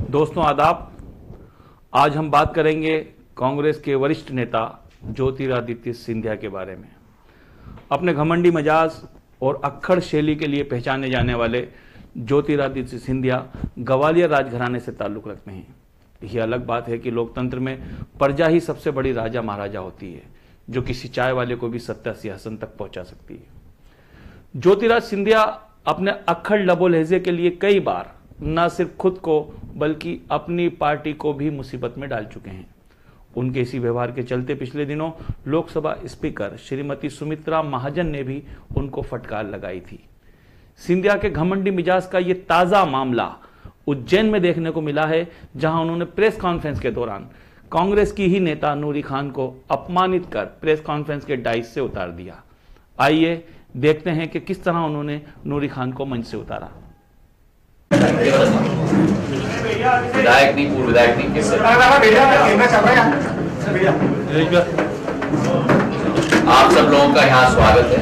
दोस्तों आदाब। आज हम बात करेंगे कांग्रेस के वरिष्ठ नेता ज्योतिरादित्य सिंधिया के बारे में। अपने घमंडी मिजाज और अक्खड़ शैली के लिए पहचाने जाने वाले ज्योतिरादित्य सिंधिया ग्वालियर राजघराने से ताल्लुक रखते हैं। यह अलग बात है कि लोकतंत्र में प्रजा ही सबसे बड़ी राजा महाराजा होती है, जो किसी चाय वाले को भी सत्ता सिंहासन तक पहुंचा सकती है। ज्योतिरादित्य सिंधिया अपने अक्खड़ लबो लहजे के लिए कई बार न सिर्फ खुद को बल्कि अपनी पार्टी को भी मुसीबत में डाल चुके हैं। उनके इसी व्यवहार के चलते पिछले दिनों लोकसभा स्पीकर श्रीमती सुमित्रा महाजन ने भी उनको फटकार लगाई थी। सिंधिया के घमंडी मिजाज का यह ताजा मामला उज्जैन में देखने को मिला है, जहां उन्होंने प्रेस कॉन्फ्रेंस के दौरान कांग्रेस की ही नेता नूरी खान को अपमानित कर प्रेस कॉन्फ्रेंस के डाइस से उतार दिया। आइए देखते हैं कि किस तरह उन्होंने नूरी खान को मंच से उतारा। विधायक नहीं, पूर्व विधायक नहीं, किस आप सब लोगों का यहाँ स्वागत है।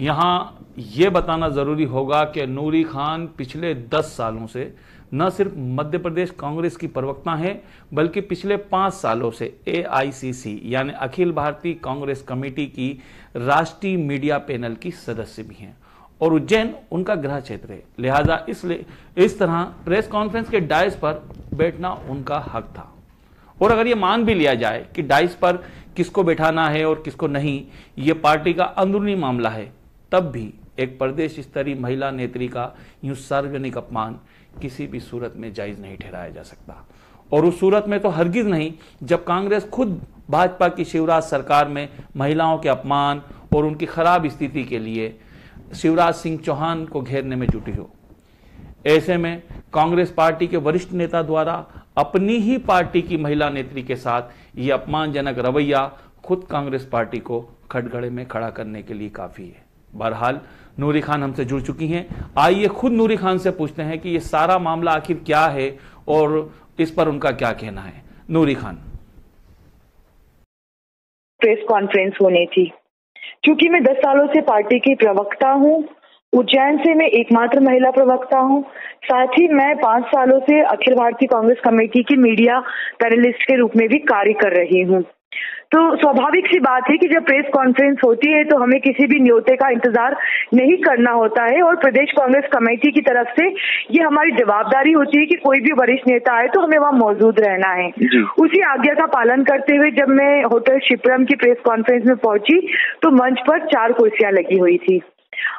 यहाँ ये बताना जरूरी होगा कि नूरी खान पिछले 10 सालों से न सिर्फ मध्य प्रदेश कांग्रेस की प्रवक्ता हैं, बल्कि पिछले 5 सालों से AICC यानी अखिल भारतीय कांग्रेस कमेटी की राष्ट्रीय मीडिया पैनल की सदस्य भी हैं और उज्जैन उनका गृह क्षेत्र है। लिहाजा इसलिए इस तरह प्रेस कॉन्फ्रेंस के डाइस पर बैठना उनका हक था। और अगर ये मान भी लिया जाए कि डाइस पर किसको बैठाना है और किसको नहीं, ये पार्टी का अंदरूनी मामला है, तब भी एक प्रदेश स्तरीय महिला नेत्री का यूं सार्वजनिक अपमान किसी भी सूरत में जायज नहीं ठहराया जा सकता। और उस सूरत में तो हरगिज नहीं जब कांग्रेस खुद भाजपा की शिवराज सरकार में महिलाओं के अपमान और उनकी खराब स्थिति के लिए शिवराज सिंह चौहान को घेरने में जुटी हो। ऐसे में कांग्रेस पार्टी के वरिष्ठ नेता द्वारा अपनी ही पार्टी की महिला नेत्री के साथ यह अपमानजनक रवैया खुद कांग्रेस पार्टी को खटगड़े में खड़ा करने के लिए काफी है। बहरहाल नूरी खान हमसे जुड़ चुकी हैं। आइए खुद नूरी खान से पूछते हैं कि यह सारा मामला आखिर क्या है और इस पर उनका क्या कहना है। नूरी खान। प्रेस कॉन्फ्रेंस होनी थी क्योंकि मैं 10 सालों से पार्टी की प्रवक्ता हूँ। उज्जैन से मैं एकमात्र महिला प्रवक्ता हूँ। साथ ही मैं 5 सालों से अखिल भारतीय कांग्रेस कमेटी की मीडिया पैनलिस्ट के रूप में भी कार्य कर रही हूँ। तो स्वाभाविक सी बात है कि जब प्रेस कॉन्फ्रेंस होती है तो हमें किसी भी न्योते का इंतजार नहीं करना होता है और प्रदेश कांग्रेस कमेटी की तरफ से ये हमारी जवाबदारी होती है कि कोई भी वरिष्ठ नेता आए तो हमें वहां मौजूद रहना है। उसी आज्ञा का पालन करते हुए जब मैं होटल शिप्रम की प्रेस कॉन्फ्रेंस में पहुंची तो मंच पर 4 कुर्सियां लगी हुई थी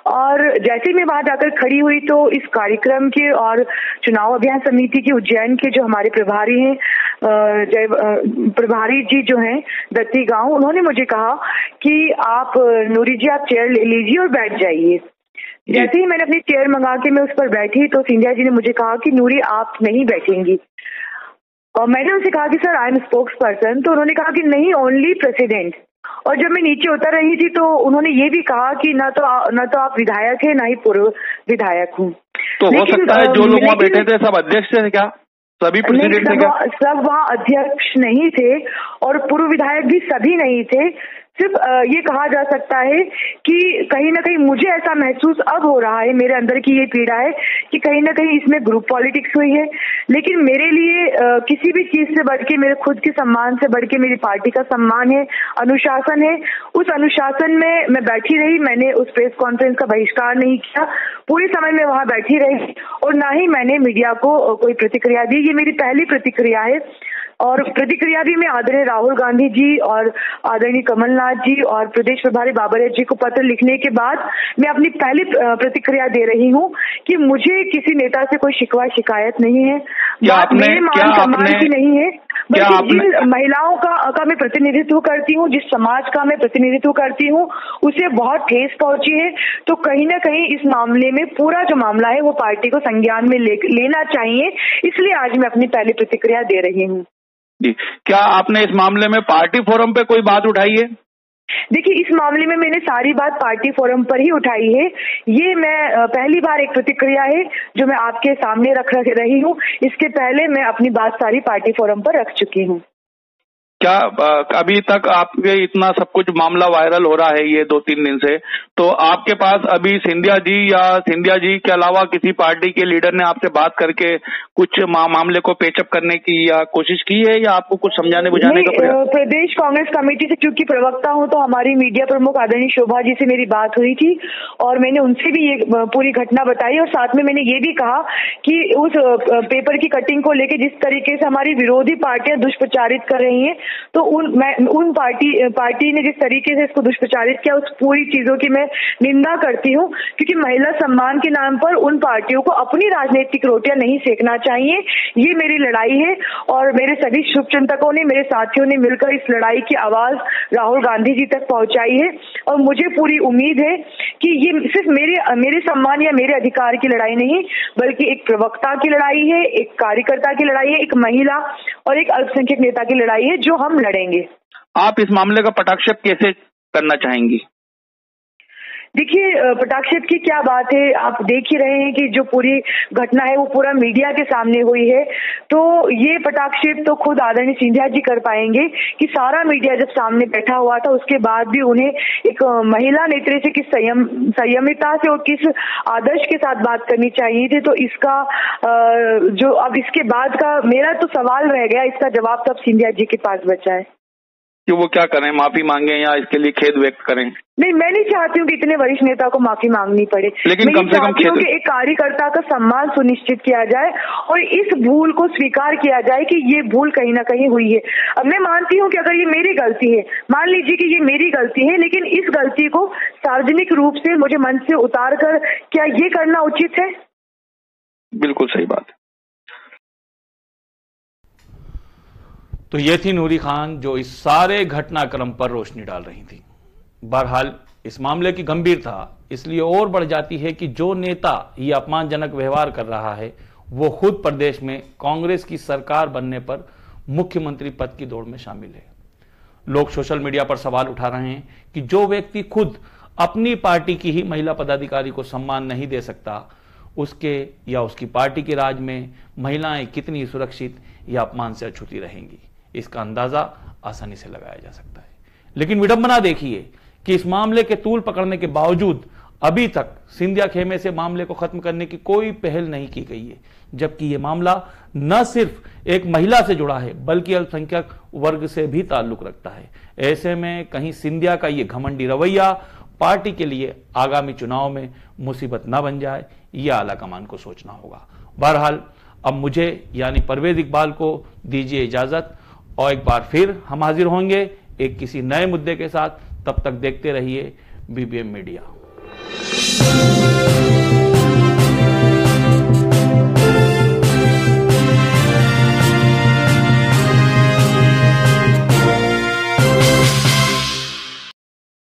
और जैसे मैं वहां जाकर खड़ी हुई तो इस कार्यक्रम के और चुनाव अभियान समिति के उज्जैन के जो हमारे प्रभारी हैं प्रभारी जी जो हैं दत्ती गांव, उन्होंने मुझे कहा कि आप नूरी जी आप चेयर ले लीजिए और बैठ जाइए। जैसे ही मैंने अपनी चेयर मंगा के मैं उस पर बैठी तो सिंधिया जी ने मुझे कहा कि नूरी आप नहीं बैठेंगी। और मैंने उनसे कहा कि sir I am spokes person. तो उन्होंने कहा कि नहीं, ओनली प्रेसिडेंट। और जब मैं नीचे उतर रही थी तो उन्होंने ये भी कहा कि न तो आप विधायक है, न ही पूर्व विधायक हूँ। तो हो सकता है जो लोग वहाँ बैठे थे सब अध्यक्ष थे क्या? सभी प्रेसिडेंट थे क्या? सब वहाँ अध्यक्ष नहीं थे और पूर्व विधायक भी सभी नहीं थे। सिर्फ ये कहा जा सकता है कि कहीं ना कहीं मुझे ऐसा महसूस अब हो रहा है, मेरे अंदर की ये पीड़ा है कि कहीं ना कहीं इसमें ग्रुप पॉलिटिक्स हुई है। लेकिन मेरे लिए किसी भी चीज से बढ़ के, मेरे खुद के सम्मान से बढ़ के मेरी पार्टी का सम्मान है, अनुशासन है। उस अनुशासन में मैं बैठी रही। मैंने उस प्रेस कॉन्फ्रेंस का बहिष्कार नहीं किया। पूरे समय में वहां बैठी रही और ना ही मैंने मीडिया को कोई प्रतिक्रिया दी। ये मेरी पहली प्रतिक्रिया है और प्रतिक्रिया भी मैं आदरणीय राहुल गांधी जी और आदरणीय कमलनाथ जी और प्रदेश प्रभारी बाबरिया जी को पत्र लिखने के बाद मैं अपनी पहली प्रतिक्रिया दे रही हूं कि मुझे किसी नेता से कोई शिकवा शिकायत नहीं है। मेरे मान सम्मान की नहीं है, बल्कि जिन महिलाओं का मैं प्रतिनिधित्व करती हूँ, जिस समाज का मैं प्रतिनिधित्व करती हूँ, उसे बहुत ठेस पहुंची है। तो कहीं ना कहीं इस मामले में पूरा जो मामला है वो पार्टी को संज्ञान में लेना चाहिए। इसलिए आज मैं अपनी पहली प्रतिक्रिया दे रही हूँ। जी, क्या आपने इस मामले में पार्टी फोरम पे कोई बात उठाई है? देखिए, इस मामले में मैंने सारी बात पार्टी फोरम पर ही उठाई है। ये मैं पहली बार एक प्रतिक्रिया है जो मैं आपके सामने रख रही हूँ। इसके पहले मैं अपनी बात सारी पार्टी फोरम पर रख चुकी हूँ। क्या अभी तक आपके इतना सब कुछ मामला वायरल हो रहा है ये 2-3 दिन से, तो आपके पास अभी सिंधिया जी के अलावा किसी पार्टी के लीडर ने आपसे बात करके कुछ मामले को पेचअप करने की या कोशिश की है, या आपको कुछ समझाने बुझाने का प्रयास? प्रदेश कांग्रेस कमेटी से चूंकि प्रवक्ता हूं, तो हमारी मीडिया प्रमुख आदरणीय शोभा जी से मेरी बात हुई थी और मैंने उनसे भी ये पूरी घटना बताई और साथ में मैंने ये भी कहा कि उस पेपर की कटिंग को लेकर जिस तरीके से हमारी विरोधी पार्टियां दुष्प्रचारित कर रही हैं, तो उन पार्टी ने जिस तरीके से इसको दुष्प्रचारित किया, उस पूरी चीजों की मैं निंदा करती हूं, क्योंकि महिला सम्मान के नाम पर उन पार्टियों को अपनी राजनीतिक रोटियां नहीं सेकना चाहिए। ये मेरी लड़ाई है और मेरे सभी शुभचिंतकों ने, मेरे साथियों ने मिलकर इस लड़ाई की आवाज राहुल गांधी जी तक पहुंचाई है और मुझे पूरी उम्मीद है कि ये सिर्फ मेरे सम्मान या मेरे अधिकार की लड़ाई नहीं, बल्कि एक प्रवक्ता की लड़ाई है, एक कार्यकर्ता की लड़ाई है, एक महिला और एक अल्पसंख्यक नेता की लड़ाई है जो हम लड़ेंगे। आप इस मामले का पटाक्षेप कैसे करना चाहेंगी? देखिए, पटाक्षेप की क्या बात है, आप देख ही रहे हैं कि जो पूरी घटना है वो पूरा मीडिया के सामने हुई है। तो ये पटाक्षेप तो खुद आदरणीय सिंधिया जी कर पाएंगे कि सारा मीडिया जब सामने बैठा हुआ था, उसके बाद भी उन्हें एक महिला नेत्री से किस संयमिता से और किस आदर्श के साथ बात करनी चाहिए थी। तो इसका जो अब इसके बाद का मेरा तो सवाल रह गया, इसका जवाब तो अब सिंधिया जी के पास बचा है कि वो क्या करें, माफी मांगे या इसके लिए खेद व्यक्त करें? नहीं, मैं नहीं चाहती हूँ कि इतने वरिष्ठ नेता को माफी मांगनी पड़े, लेकिन कम से कम एक कार्यकर्ता का सम्मान सुनिश्चित किया जाए और इस भूल को स्वीकार किया जाए कि ये भूल कहीं ना कहीं हुई है। अब मैं मानती हूँ कि अगर ये मेरी गलती है, मान लीजिए कि ये मेरी गलती है, लेकिन इस गलती को सार्वजनिक रूप से मुझे मंच से उतार कर क्या ये करना उचित है? बिल्कुल सही बात है। तो ये थी नूरी खान जो इस सारे घटनाक्रम पर रोशनी डाल रही थी। बहरहाल इस मामले की गंभीरता इसलिए और बढ़ जाती है कि जो नेता ये अपमानजनक व्यवहार कर रहा है वो खुद प्रदेश में कांग्रेस की सरकार बनने पर मुख्यमंत्री पद की दौड़ में शामिल है। लोग सोशल मीडिया पर सवाल उठा रहे हैं कि जो व्यक्ति खुद अपनी पार्टी की ही महिला पदाधिकारी को सम्मान नहीं दे सकता, उसके या उसकी पार्टी के राज में महिलाएं कितनी सुरक्षित या अपमान से अछूती रहेंगी, इसका अंदाजा आसानी से लगाया जा सकता है। लेकिन विडंबना देखिए कि इस मामले के तूल पकड़ने के बावजूद अभी तक सिंधिया खेमे से मामले को खत्म करने की कोई पहल नहीं की गई है, जबकि यह मामला न सिर्फ एक महिला से जुड़ा है बल्कि अल्पसंख्यक वर्ग से भी ताल्लुक रखता है। ऐसे में कहीं सिंधिया का यह घमंडी रवैया पार्टी के लिए आगामी चुनाव में मुसीबत न बन जाए, यह आला कमान को सोचना होगा। बहरहाल अब मुझे यानी परवेज इकबाल को दीजिए इजाजत और एक बार फिर हम हाजिर होंगे एक किसी नए मुद्दे के साथ। तब तक देखते रहिए BBM मीडिया।